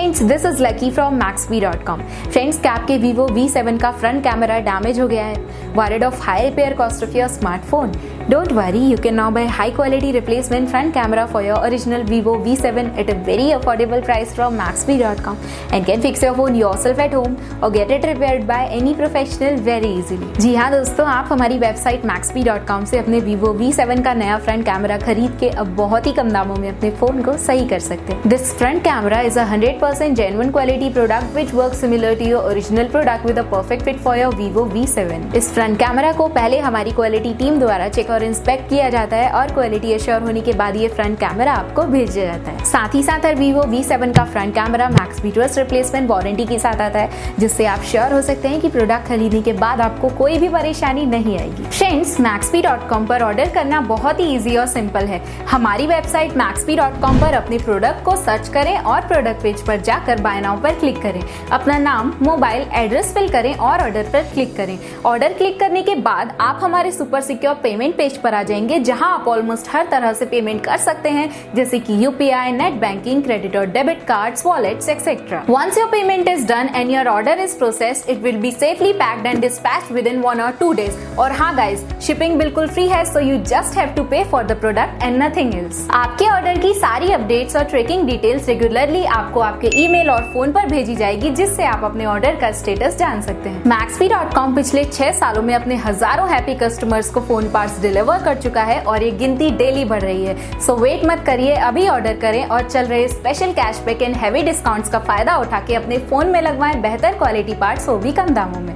Friends, this is lucky from Maxbhi.com। Friends, क्या आपके Vivo V7 का फ्रंट कैमरा डैमेज हो गया है? Worried of high repair cost of your smartphone? Don't worry, you can now buy high quality replacement front camera for your original Vivo V7 at a very affordable price from Maxbhi.com and can fix your phone yourself at home or get it repaired by any professional very easily। जी हाँ दोस्तों, आप हमारी website Maxbhi.com से अपने Vivo V7 का नया front camera खरीद के अब बहुत ही कम दामों में अपने फोन को सही कर सकते हैं। This front camera is a 100% genuine quality product which works similar to your original product with a perfect fit for your Vivo V7। इस फ्रंट कैमरा को पहले हमारी क्वालिटी टीम द्वारा चेक और इंस्पेक्ट किया जाता है और क्वालिटी एश्योर होने के बाद ये फ्रंट कैमरा आपको भेजा जाता है। साथ ही साथ हर Vivo V7 का front camera Maxbhi trust replacement warranty के साथ आता है, जिससे आप श्योर हो सकते हैं कि प्रोडक्ट खरीदने के बाद आपको कोई भी परेशानी नहीं आएगी। फ्रेंड्स, Maxbhi.com पर ऑर्डर करना बहुत ही इजी और सिंपल है। हमारी वेबसाइट Maxbhi.com पर अपने प्रोडक्ट को सर्च करें और प्रोडक्ट पेज पर जाकर बाय नाउ पर क्लिक करें। अपना नाम, मोबाइल, एड्रेस फिल करें और ऑर्डर पर क्लिक करें। ऑर्डर क्लिक करने के बाद आप हमारे सुपर सिक्योर पेमेंट पेज पर आ जाएंगे, जहां आप ऑलमोस्ट हर तरह से पेमेंट कर सकते हैं, जैसे कि यूपीआई, नेट बैंकिंग, क्रेडिट और debit cards, wallets etcetera. Once your payment is done and your order is processed, it will be safely packed and dispatched within 1 or 2 days। और हाँ गाइस, शिपिंग बिल्कुल free है, so you just have to pay for the product and nothing else. आपके order की सारी updates और tracking details regularly आपको आपके ईमेल और फोन पर भेजी जाएगी, जिससे आप अपने ऑर्डर का स्टेटस जान सकते हैं। Maxbhi.com पिछले 6 सालों में अपने हजारों हैप्पी कस्टमर्स को फोन पार्ट्स डिलीवर कर चुका है और ये गिनती डेली बढ़ रही है। सो वेट मत करिए, अभी ऑर्डर करें और चल रहे special cashback and heavy discounts का फायदा उठा के अपने फोन में लगवाएं बेहतर क्वालिटी पार्ट्स, वो भी कम दामों में।